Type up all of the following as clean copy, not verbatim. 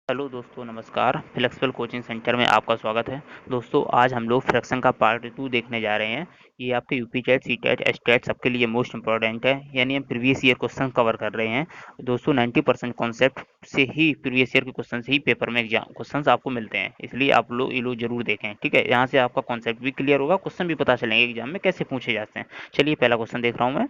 Hello दोस्तों, नमस्कार। Flexible coaching centre में आपका स्वागत है। दोस्तों, आज हम लोग फ्रैक्शन का पार्ट 2 देखने जा रहे हैं। ये आपके UP TET, C TET, S TET सबके लिए मोस्ट इंपॉर्टेंट है। यानी हम प्रीवियस ईयर क्वेश्चन कवर कर रहे हैं। दोस्तों, 90% कॉन्सेप्ट से ही प्रीवियस ईयर के क्वेश्चन से ही पेपर में एग्जाम क्वेश्चन आपको मिलते हैं। इसलिए आप लोग ये लोग जरूर देखें, ठीक है। यहाँ से आपका कॉन्सेप्ट भी क्लियर होगा, क्वेश्चन भी पता चलेंगे एग्जाम में कैसे पूछे जाते हैं। चलिए, पहला क्वेश्चन देख रहा हूँ मैं।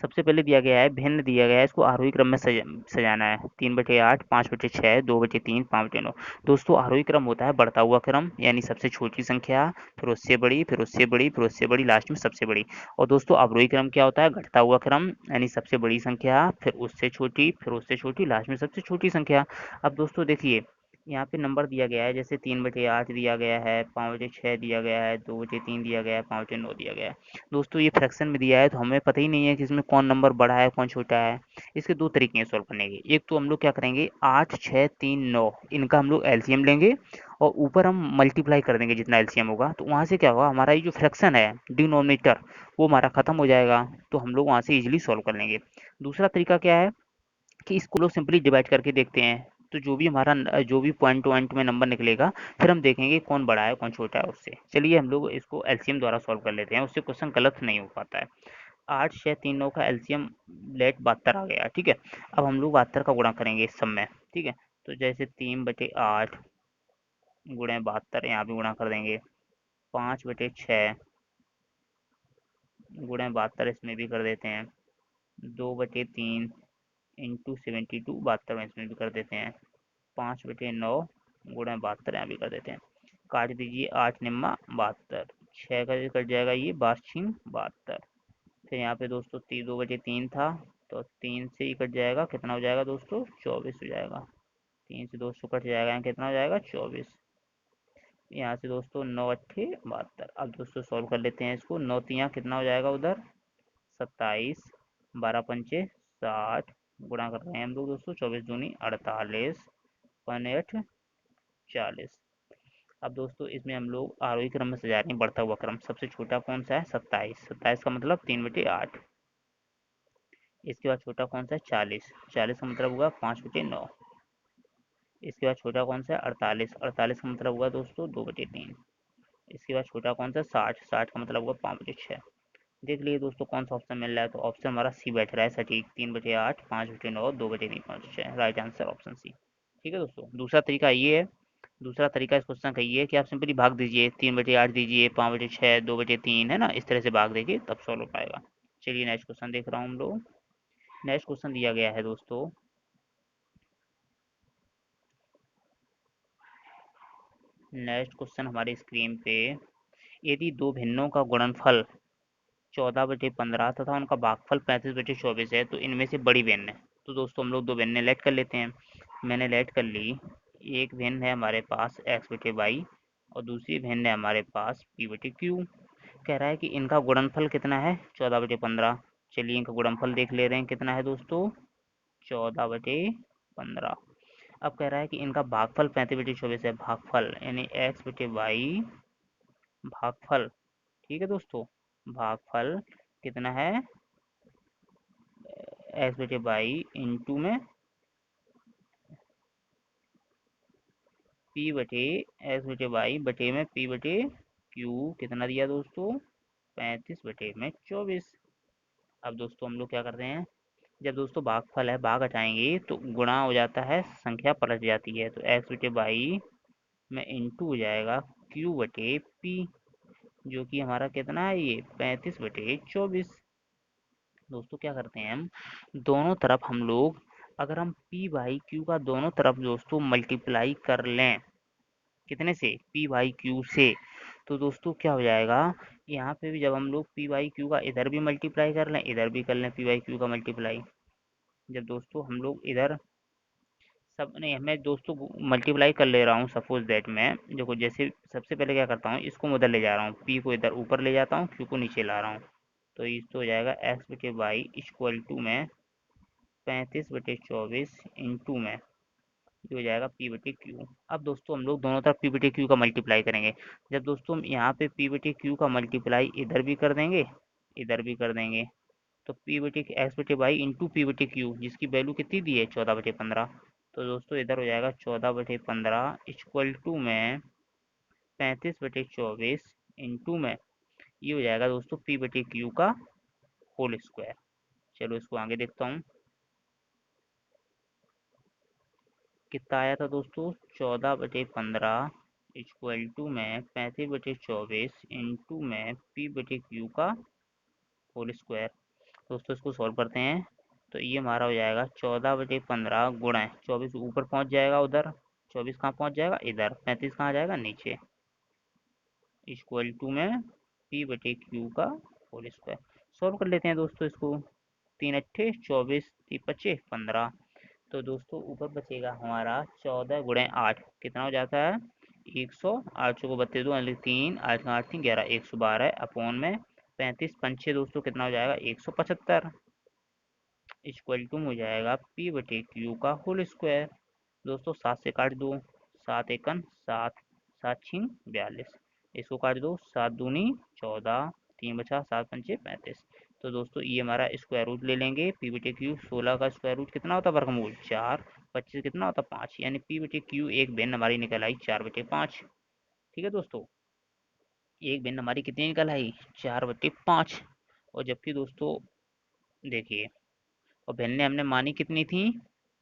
सबसे पहले दिया गया है, भिन्न दिया गया है, इसको आरोही क्रम में सजाना है। 3/8, 5/6, 2/3, 5/9। दोस्तों, आरोही क्रम होता है बढ़ता हुआ क्रम, यानी सबसे छोटी संख्या, फिर उससे बड़ी, फिर उससे बड़ी, फिर उससे बड़ी, लास्ट में सबसे बड़ी। और दोस्तों, अवरोही क्रम क्या होता है? घटता हुआ क्रम, यानी सबसे बड़ी संख्या, फिर उससे छोटी, फिर उससे छोटी, लास्ट में सबसे छोटी संख्या। अब दोस्तों देखिए, यहाँ पे नंबर दिया गया है, जैसे 3/8 दिया गया है, 5/6 दिया गया है, 2/3 दिया गया है, 5/9 दिया गया है। दोस्तों, ये फ्रैक्शन में दिया है तो हमें पता ही नहीं है कि इसमें कौन नंबर बड़ा है कौन छोटा है। इसके दो तरीके हैं सॉल्व करने के। एक तो हम लोग क्या करेंगे, 8, 6, 3, 9 इनका हम लोग एलसीएम लेंगे और ऊपर हम मल्टीप्लाई कर देंगे जितना एलसीएम होगा। तो वहाँ से क्या होगा, हमारा ये जो फ्रैक्शन है डिनोमिनेटर वो हमारा खत्म हो जाएगा। तो हम लोग वहाँ से इजिली सॉल्व कर लेंगे। दूसरा तरीका क्या है कि इसको लोग सिंपली डिवाइड करके देखते हैं। तो जो भी पॉइंट टू पॉइंट में नंबर निकलेगा, फिर हम देखेंगे कौन बड़ा है कौन छोटा है उससे। चलिए हम लोग इसको एलसीएम द्वारा सॉल्व कर लेते हैं, उससे क्वेश्चन गलत नहीं हो पाता है। 8, 6, 3, 9 का एलसीएम लेट 72 आ गया, ठीक है। अब हम लोग 72 का गुणा करेंगे इस सब में, ठीक है। तो जैसे 3/8 गुणे 72, यहाँ भी गुणा कर देंगे। 5/6 गुणे 72 इसमें भी कर देते हैं। 2/3 इंटू 72 72 में इसमें भी कर देते हैं। 5/9 गुणा 72 यहाँ भी कर देते हैं। काट दीजिए, 8 निम्मा 72, 6 का कट जाएगा, ये 72। फिर यहाँ पे दोस्तों 2/3 था, तो 3 से ही कट जाएगा, कितना हो जाएगा दोस्तों? 24 हो जाएगा। 3 से दोस्तों कट जाएगा, यहाँ कितना हो जाएगा? 24। यहाँ से दोस्तों 9 × 8 = 72। अब दोस्तों सॉल्व कर लेते हैं इसको। 9 तियाँ कितना हो जाएगा उधर? 27, 12×5 = 60, गुणा कर रहे हैं हम लोग दोस्तों, 24 दूनी 48, 1/8 40। अब दोस्तों इसमें हम लोग आरोही क्रम में सजा रहे हैं, बढ़ता हुआ क्रम। सबसे छोटा कौन सा है? 27। 27 का मतलब 3/8। इसके बाद छोटा कौन सा है? 40। 40 का मतलब हुआ 5/9। इसके बाद छोटा कौन सा है? 48। 48 का मतलब हुआ दोस्तों 2/3। इसके बाद छोटा कौन सा? 60। 60 का मतलब हुआ 5/6। देख लीजिए दोस्तों कौन सा ऑप्शन मिल रहा है। तो ऑप्शन हमारा सी बैठ रहा है सटीक। 3/8, 5/9, 2/3, 5/6। Right answer option C. ठीक है दोस्तों, दूसरा तरीका ये है। दूसरा तरीका इस क्वेश्चन का ये है कि आप सिंपली भाग दीजिए। 3/8 दीजिए, 5/6, 2/3, है ना, इस तरह से भाग देंगे तब सॉल्व हो पाएगा। चलिए नेक्स्ट क्वेश्चन देख रहा हूँ हम लोग। नेक्स्ट क्वेश्चन दिया गया है दोस्तों। नेक्स्ट क्वेश्चन हमारे स्क्रीन पे, यदि दो भिन्नों का गुणनफल 14/15 तथा उनका भागफल 35/24 है तो इनमें से बड़ी भिन्न है। तो दोस्तों हम लोग दो भिन्न लेट कर लेते हैं। मैंने लेट कर ली। एक भिन्न है हमारे पास x/y और दूसरी भिन्न है हमारे पास p/q। कह रहा है कि इनका गुणनफल कितना है? 14/15। चलिए इनका गुणनफल देख ले रहे हैं, कितना है दोस्तों? 14/15। अब कह रहा है कि इनका भागफल 35/24 है। भागफल यानी x/y भागफल, ठीक है दोस्तों। भागफल कितना है? x/y इंटू में p/x/y बटे में p/q। कितना दिया दोस्तों? 35/24। अब दोस्तों हम लोग क्या करते हैं, जब दोस्तों भागफल है, भाग हटाएंगे तो गुणा हो जाता है, संख्या पलट जाती है। तो x/y में इंटू हो जाएगा q/p, जो कि हमारा कितना है? ये 35/24। दोस्तों क्या करते हैं हम, दोनों तरफ हम लोग, अगर हम p/q का दोनों तरफ दोस्तों मल्टीप्लाई कर लें, कितने से? p/q से, तो दोस्तों क्या हो जाएगा, यहाँ पे भी जब हम लोग p/q का इधर भी मल्टीप्लाई कर लें, इधर भी कर लें p/q का मल्टीप्लाई, जब दोस्तों हम लोग इधर सब नहीं, मैं दोस्तों मल्टीप्लाई कर ले रहा हूँ। सपोज दैट मैं देखो, जैसे सबसे पहले क्या करता हूँ, इसको मैं उधर ले जा रहा हूँ, p को इधर ऊपर ले जाता हूँ, q को नीचे ला रहा हूँ। तो इस तो हो जाएगा x/y इक्वल टू में 35/24 इंटू में ये हो जाएगा p/q। अब दोस्तों हम लोग दोनों तरफ p/q का मल्टीप्लाई करेंगे। जब दोस्तों हम यहाँ पे p/q का मल्टीप्लाई इधर भी कर देंगे, इधर भी कर देंगे, तो p/x/y इंटू p/q, जिसकी वैल्यू कितनी दी है? 14/15। तो दोस्तों इधर हो जाएगा 14/15 इक्वल टू में 35/24 इंटू में ये हो जाएगा दोस्तों P/Q का होल स्क्वायर। चलो इसको आगे देखता हूँ, कितना आया था दोस्तों 14/15 इक्वल टू में 35/24 इंटू में P/Q का होल स्क्वायर। दोस्तों इसको सॉल्व करते हैं तो ये हमारा हो जाएगा 14/15 गुणा 24 ऊपर पहुंच जाएगा, उधर 24 कहाँ पहुंच जाएगा इधर, 35 कहाँ जाएगा नीचे, इक्वल टू में P/Q का होल स्क्वायर। सॉल्व कर लेते हैं दोस्तों इसको, 3 × 8 = 24, 3 × 5 = 15। तो दोस्तों ऊपर बचेगा हमारा 14 × 8, कितना हो जाता है 100, 8 को 32 दो 3, 8 का 8 3 11, 112 अपॉन में 35 पंचे दोस्तों कितना हो जाएगा 175 इक्वल टू हो जाएगा P/Q का होल स्क्वायर। दोस्तों 7 से काट दो, 7 एकन 7, 7 छीन 42, इसको काट दो 7 दूनी 14, 3 बचा 7 पंचे 35। तो दोस्तों ये हमारा स्क्वायर रूट ले लेंगे। P/Q 16 का स्क्वायर रूट कितना होता है वर्गमूल 4, 25 कितना होता 5, यानी P/Q एक भिन्न हमारी निकल आई 4/5। ठीक है दोस्तों, एक भिन्न हमारी कितनी निकल आई 4/5। और जबकि दोस्तों देखिए, और भिन्न हमने मानी कितनी थी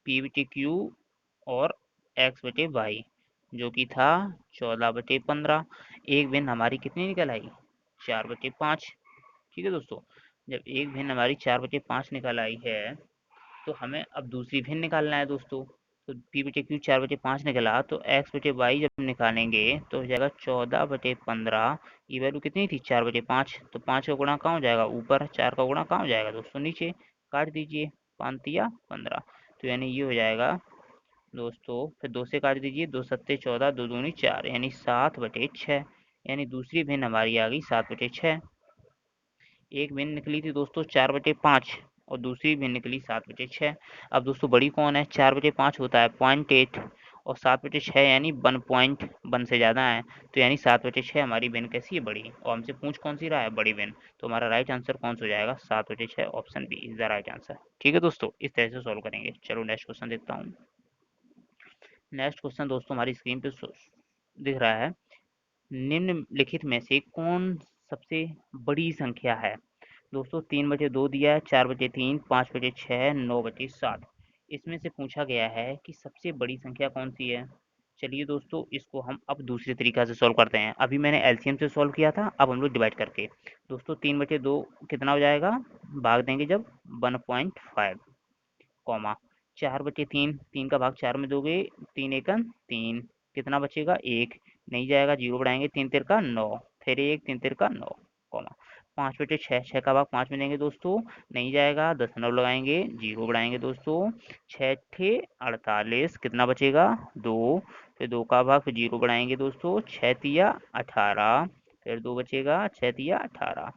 P/Q और x/y जो कि था 14/15। एक भिन्न हमारी कितनी निकल आई 4/5। ठीक है दोस्तों, जब एक भिन्न हमारी 4/5 निकल आई है तो हमें अब दूसरी भिन्न निकालना है दोस्तों। तो P/Q 4/5 निकला तो x/y जब निकालेंगे तो हो जाएगा 14/15। ये वैल्यू कितनी थी 4/5, तो 5 का गुणा कहाँ हो जाएगा ऊपर, 4 का गुणा कहाँ हो जाएगा दोस्तों नीचे, काट दीजिए 5 या 15। तो यानी ये हो जाएगा दोस्तों, फिर 2 से काट दीजिए, 2 सत्ते 14, 2 दूनी 4, यानी 7/6। यानी दूसरी भिन्न हमारी आ गई 7/6। एक भिन्न निकली थी दोस्तों 4/5 और दूसरी भिन्न निकली 7/6। अब दोस्तों बड़ी कौन है, 4/5 होता है 0.8 और 7/6 यानी 1.1 से ज़्यादा है, तो यानी 7/6 हमारी भिन्न कैसी है बड़ी, और हमसे पूछ कौन सी रहा है बड़ी भिन्न। तो हमारा राइट आंसर कौन सा हो जाएगा 7/6, option B is the right answer. ठीक है दोस्तों, इस तरह से सॉल्व करेंगे। चलो नेक्स्ट क्वेश्चन देखता हूँ। नेक्स्ट क्वेश्चन दोस्तों हमारी स्क्रीन पे दिख रहा है, निम्नलिखित में से कौन सबसे बड़ी संख्या है। दोस्तों 3/2 दिया है, 4/3, 5/6, 9/7। इसमें से पूछा गया है कि सबसे बड़ी संख्या कौन सी है। चलिए दोस्तों इसको हम अब दूसरे तरीका से सॉल्व करते हैं। अभी मैंने एलसीएम से सॉल्व किया था, अब हम लोग डिवाइड करके। दोस्तों 3/2 कितना हो जाएगा, भाग देंगे जब 1.5, कॉमा 4/3, 3 का भाग 4 में दोगे 3 एकन 3, कितना बचेगा 1, नहीं जाएगा 0 बढ़ाएंगे 3 तिर का 9, फिर 1 3 तिर का 9, कॉमा 5/6, 6 का भाग 5 में देंगे दोस्तों, नहीं जाएगा 10 लगाएंगे 0 बढ़ाएंगे दोस्तों 6 × 48, कितना बचेगा 2, फिर 2 का भाग फिर 0 बढ़ाएंगे दोस्तों 6 × 18, फिर 2 बचेगा 6 × 18,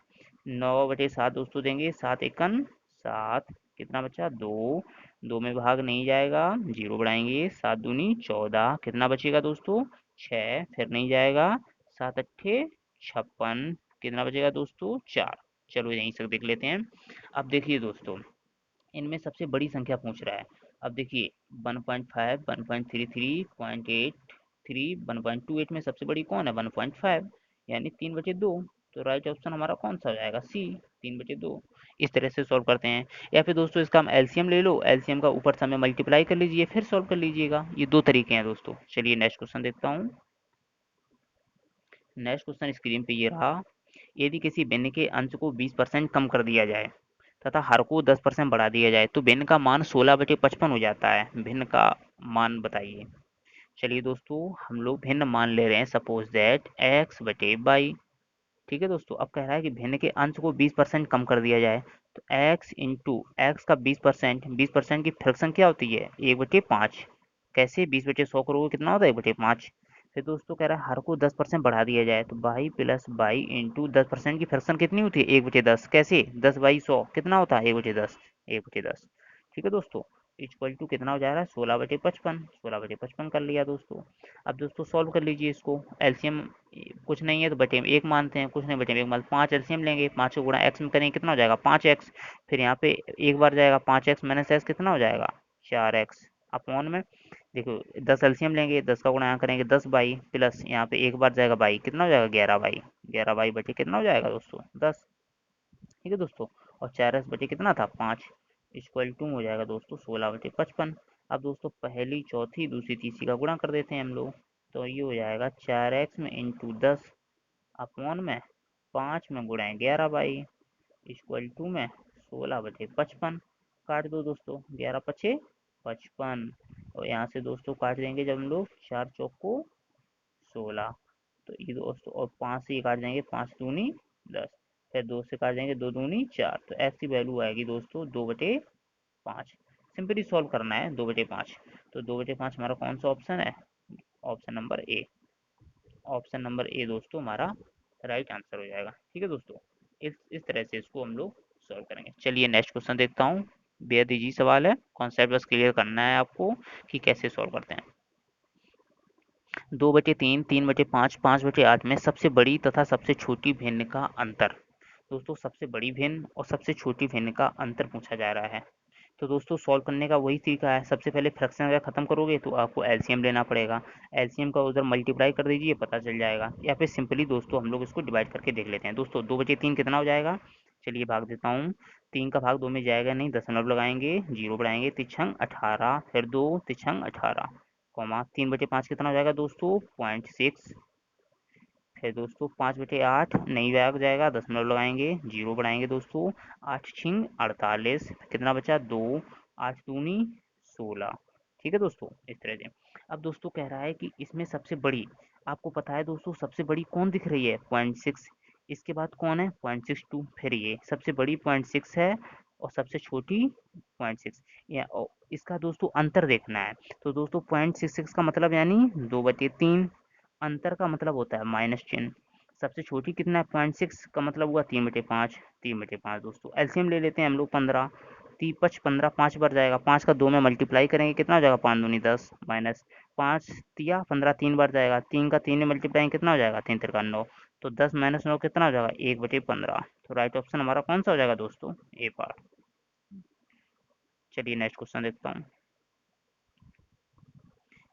9/7 दोस्तों देंगे 7 एकन 7, कितना बचा 2, 2 में भाग नहीं जाएगा 0 बढ़ाएंगे 7 दूनी 14, कितना बचेगा दोस्तों 6, फिर नहीं जाएगा 7 अट्ठे 56, कितना बचेगा दोस्तों 4। चलो यहीं से देख लेते हैं। अब देखिए दोस्तों, इनमें सबसे बड़ी संख्या पूछ रहा है। अब देखिए 1.5, 1.33, 0.83, 1.28 में सबसे बड़ी कौन है 1.5, यानी 3/2। तो राइट ऑप्शन हमारा कौन सा हो जाएगा सी, 3/2। इस तरह से सॉल्व करते हैं। या फिर दोस्तों इसका हम एलसीएम ले लो, एलसीएम का ऊपर समय मल्टीप्लाई कर लीजिए फिर सॉल्व कर लीजिएगा। ये दो तरीके हैं दोस्तों। चलिए नेक्स्ट क्वेश्चन देखता हूँ। नेक्स्ट क्वेश्चन स्क्रीन पे ये रहा, यदि किसी भिन्न के अंश को 20% कम कर दिया जाए तथा हर को 10% बढ़ा दिया जाए तो भिन्न का मान 16/55 हो जाता है। भिन्न का मान बताइए। चलिए दोस्तों हम लोग भिन्न मान ले रहे हैं, सपोज दैट x/y। ठीक है दोस्तों, अब कह रहा है कि भिन्न के अंश को 20% कम कर दिया जाए तो x इंटू एक्स का 20%, 20% की फ्रैक्शन क्या होती है 1/5। कैसे 20/100 करोगे कितना होता है 1/5। फिर दोस्तों कह रहा है हर को 10% बढ़ा दिया जाए तो बाई प्लस बाई इंटू 10% की फ्रैक्शन कितनी होती है 1/10। कैसे 10/100 कितना होता है 1/10, 1/10। ठीक है दोस्तों, इक्वल टू कितना हो जा रहा है 16/55, 16/55 कर लिया दोस्तों। अब दोस्तों सॉल्व कर लीजिए इसको, एलसीएम कुछ नहीं है तो बटे में एक मानते हैं, कुछ नहीं बटे में एक मान 5 एलसीएम लेंगे, 5 को गुणा एक्स में करेंगे कितना हो जाएगा 5x, फिर यहाँ पे एक बार जाएगा 5x माइनस एक्स कितना हो जाएगा 4x, अपॉन में देखो 10 एलसीएम लेंगे, 10 का गुणा यहाँ करेंगे 10 बाई, प्लस यहाँ पे एक बार जाएगा बाई, कितना हो जाएगा 11 बाई, 11 बाई बटे कितना हो जाएगा दोस्तों 10। ठीक है दोस्तों, और 4x बटे कितना था 5, इक्वल टू हो जाएगा दोस्तों 16 बटे 55। अब दोस्तों पहली चौथी दूसरी तीसरी का गुणा कर देते हैं हम लोग, तो ये हो जाएगा 4x में इंटू 10 अपॉन में 5 में गुणा 11 बाई इक्वल टू में 16 बटे 55। काट दो दोस्तों, 11 पचे 55, और यहाँ से दोस्तों काट देंगे जब हम लोग 4 चौक को 16, तो ये दोस्तों और 5 से ये काट देंगे, 5 दूनी 10, फिर 2 से काट देंगे 2 दूनी 4, तो एक्स की वैल्यू आएगी दोस्तों 2/5। सिंपली सॉल्व करना है 2/5, तो 2/5 हमारा कौन सा ऑप्शन है, option number A. Option number A दोस्तों हमारा राइट आंसर हो जाएगा। ठीक है दोस्तों, इस तरह से इसको हम लोग सॉल्व करेंगे। चलिए नेक्स्ट क्वेश्चन देखता हूँ। बेहद इजी सवाल है, कॉन्सेप्ट बस क्लियर करना है आपको कि कैसे सॉल्व करते हैं। 2/3, 3/5, 5/8 में सबसे बड़ी तथा सबसे छोटी भिन्न का अंतर। दोस्तों सबसे बड़ी भिन्न और सबसे छोटी भिन्न का अंतर पूछा जा रहा है। तो दोस्तों सॉल्व करने का वही तरीका है, सबसे पहले फ्रैक्शन अगर खत्म करोगे तो आपको एलसीएम लेना पड़ेगा, एलसीएम का उधर मल्टीप्लाई कर दीजिए पता चल जाएगा, या फिर सिंपली दोस्तों हम लोग इसको डिवाइड करके देख लेते हैं। दोस्तों 2/3 कितना हो जाएगा, चलिए भाग देता हूँ। 3 का भाग 2 में जाएगा नहीं, दशमलव लगाएंगे, जीरो बढ़ाएंगे, तिछंग 18, फिर 2 तिछंग 18, कॉमा 3/5 कितना हो जाएगा दोस्तों 0.6, फिर दोस्तों 5/8 नहीं बैग जाएगा, दशमलव लगाएंगे, जीरो बढ़ाएंगे दोस्तों, 8 छिंग 48, कितना बचा 2, 8 दूनी 16। ठीक है दोस्तों, इस तरह से। अब दोस्तों कह रहा है कि इसमें सबसे बड़ी, आपको पता है दोस्तों सबसे बड़ी कौन दिख रही है 0.6, इसके बाद कौन है 0.62, फिर ये सबसे बड़ी 0.6 है और सबसे छोटी 0.6, या इसका दोस्तों अंतर देखना है। तो दोस्तों 0.66 का मतलब यानी 2/3, अंतर का मतलब होता है माइनस चिन्ह, सबसे छोटी कितना है 0.6 का मतलब हुआ 3/5, 3/5 दोस्तों। एलसीएम ले लेते हैं हम लोग 15, 3×5 = 15, 5 बार जाएगा, 5 का 2 में मल्टीप्लाई करेंगे कितना हो जाएगा 5 दूनी 10, माइनस 5 तिया 15, 3 बार जाएगा, 3 का 3 में मल्टीप्लाई कितना हो जाएगा 3×3 = 9, तो 10 - 9 कितना हो जाएगा 1/15। तो राइट ऑप्शन हमारा कौन सा हो जाएगा दोस्तों ए पार्ट। चलिए नेक्स्ट क्वेश्चन देखता हूँ।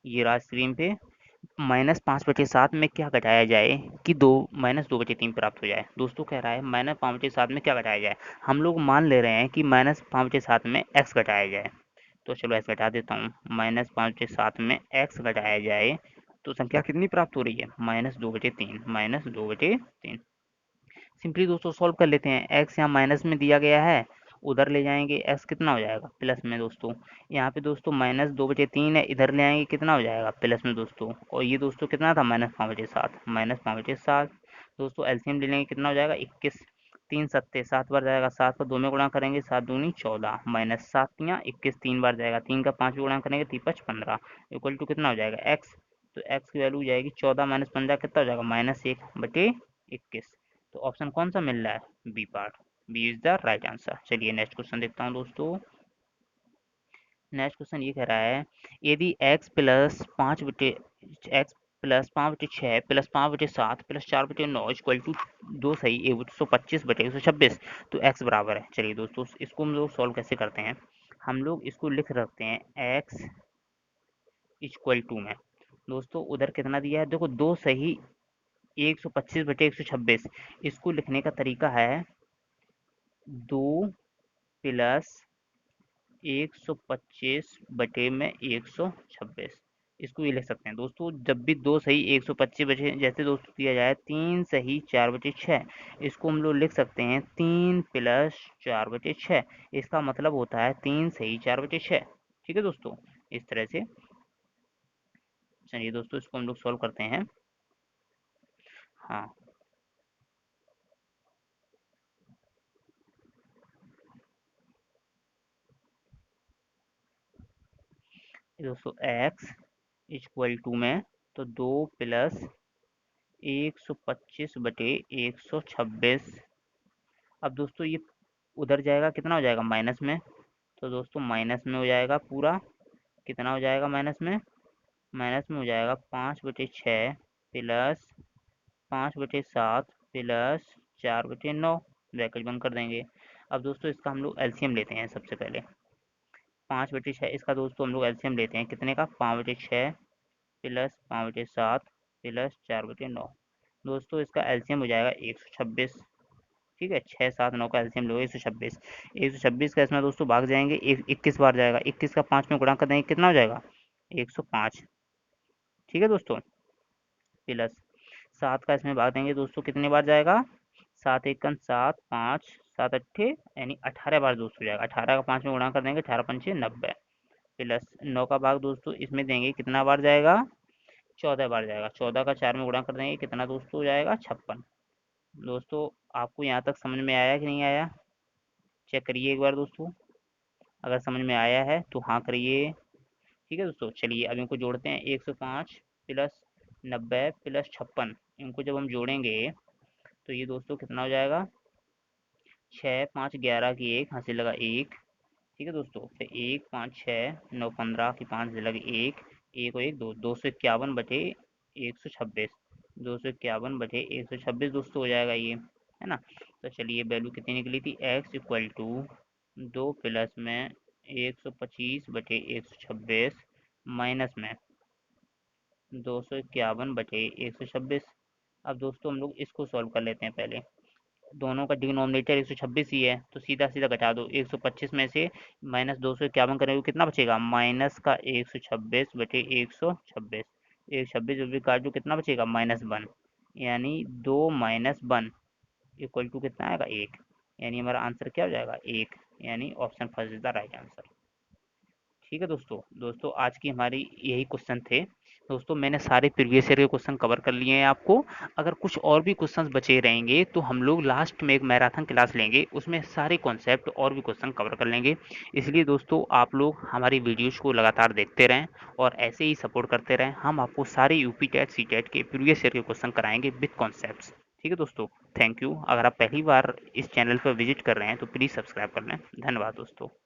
ये रहा स्क्रीन पे, -5/7 में क्या घटाया जाए कि -2/3 प्राप्त हो जाए। दोस्तों कह रहा है -5/7 में क्या घटाया जाए, हम लोग मान ले रहे हैं कि -5/7 में x घटाया जाए, तो चलो x घटा देता हूँ, -5/7 में x घटाया जाए तो संख्या कितनी प्राप्त हो रही है -2/3, -2/3। सिंपली दोस्तों सॉल्व कर लेते हैं, x यहाँ माइनस में दिया गया है, उधर ले जाएंगे x कितना हो जाएगा प्लस में दोस्तों, यहाँ पे दोस्तों -2/3 है, इधर ले आएंगे कितना हो जाएगा प्लस में दोस्तों, और ये दोस्तों कितना था -5/7, -5/7 दोस्तों। एलसीएम ले लेंगे कितना हो जाएगा 21, 3 सत्ते 7 बार जाएगा, 7 का 2 में गुणा करेंगे 7 दूनी 14, माइनस 7 या 21 3 बार जाएगा, 3 का 5 में गुणा करेंगे 3×5 = 15, इक्वल टू कितना हो जाएगा x, तो x की वैल्यू हो जाएगी 14 - 15 कितना हो जाएगा -1/21। तो ऑप्शन कौन सा मिल रहा है B part, B is the right answer. चलिए नेक्स्ट क्वेश्चन देखता हूँ दोस्तों। नेक्स्ट क्वेश्चन ये कह रहा है, यदि x+5/6 plus 5/7 plus 4/9 equal to 2 सही 125/126, तो x बराबर है। चलिए दोस्तों इसको हम लोग सॉल्व कैसे करते हैं, हम लोग इसको लिख रखते हैं x इक्वल टू में, दोस्तों उधर कितना दिया है देखो 2 सही 125/126, इसको लिखने का तरीका है 2 प्लस 125/126, इसको ये लिख सकते हैं दोस्तों। जब भी 2 सही 125 बचे जैसे दोस्तों दिया जाए 3 सही 4/6, इसको हम लोग लिख सकते हैं 3 प्लस 4/6, इसका मतलब होता है 3 सही 4/6। ठीक है दोस्तों, इस तरह से। चलिए दोस्तों इसको हम लोग सॉल्व करते हैं। हाँ दोस्तों x इक्वल टू में, तो 2 प्लस 125/126, अब दोस्तों ये उधर जाएगा कितना हो जाएगा माइनस में, तो दोस्तों माइनस में हो जाएगा पूरा, कितना हो जाएगा माइनस में हो जाएगा 5/6 प्लस 5/7 प्लस 4/9, ब्रैकेट बंद कर देंगे। अब दोस्तों इसका हम लोग एलसीएम लेते हैं सबसे पहले, 5/6 इसका दोस्तों हम लोग एलसीएम लेते हैं कितने का, 5/6 प्लस 5/7 प्लस 4/9। दोस्तों इसका एलसीएम हो जाएगा 126। ठीक है, 6, 7, 9 का एलसीएम लो 126। 126 का इसमें दोस्तों भाग जाएंगे 21 बार जाएगा, 21 का 5 में गुणा कर देंगे कितना हो जाएगा 105। ठीक है दोस्तों, प्लस 7 का इसमें भाग देंगे दोस्तों कितने बार जाएगा, 7 एकम 7, 5, 7 अट्ठे यानी 18 बार दोस्तों जाएगा। 18 का 5 में गुणा कर देंगे 18 पंचे 90। प्लस 9 का भाग दोस्तों इसमें देंगे कितना बार जाएगा, 14 बार जाएगा। 14 का 4 में गुणा कर देंगे कितना दोस्तों हो जाएगा 56। दोस्तों आपको यहाँ तक समझ में आया कि नहीं आया, चेक करिए एक बार दोस्तों, अगर समझ में आया है तो हाँ करिए। ठीक है दोस्तों, चलिए अब इनको जोड़ते हैं। 105 प्लस 90 प्लस 56, इनको जब हम जोड़ेंगे तो ये दोस्तों कितना हो जाएगा, 6, 5, 11 की 1 हंसी लगा 1। ठीक है दोस्तों, फिर 1, 5, 6, 9, 15 की 5 से लगे 1, 1 और 1 2, 251 बटे 126। 251/126 दोस्तों हो जाएगा ये, है ना। तो चलिए वैल्यू कितनी निकली थी, x इक्वल टू 2 प्लस में 125/126 माइनस में 251/126। अब दोस्तों हम लोग इसको सॉल्व कर लेते हैं पहले। दोनों का डिनोमिनेटर 126 ही है तो सीधा सीधा घटा दो। 125 में से माइनस 251 करेंगे कितना बचेगा, माइनस का 126/126। 126 जब भी काट दो कितना बचेगा, -1, यानी 2 माइनस 1 इक्वल टू कितना आएगा 1, यानी हमारा आंसर क्या हो जाएगा 1, यानी option first is the right answer. ठीक है दोस्तों आज की हमारी यही क्वेश्चन थे। दोस्तों मैंने सारे प्रीवियस ईयर के क्वेश्चन कवर कर लिए हैं आपको। अगर कुछ और भी क्वेश्चंस बचे रहेंगे तो हम लोग लास्ट में एक मैराथन क्लास लेंगे, उसमें सारे कॉन्सेप्ट और भी क्वेश्चन कवर कर लेंगे। इसलिए दोस्तों आप लोग हमारी वीडियोज़ को लगातार देखते रहें और ऐसे ही सपोर्ट करते रहें। हम आपको सारे यूपी टेट सी टेट के प्रीवियस ईयर के क्वेश्चन कराएंगे विद कॉन्सेप्ट। ठीक है दोस्तों, थैंक यू। अगर आप पहली बार इस चैनल पर विजिट कर रहे हैं तो प्लीज़ सब्सक्राइब कर लें। धन्यवाद दोस्तों।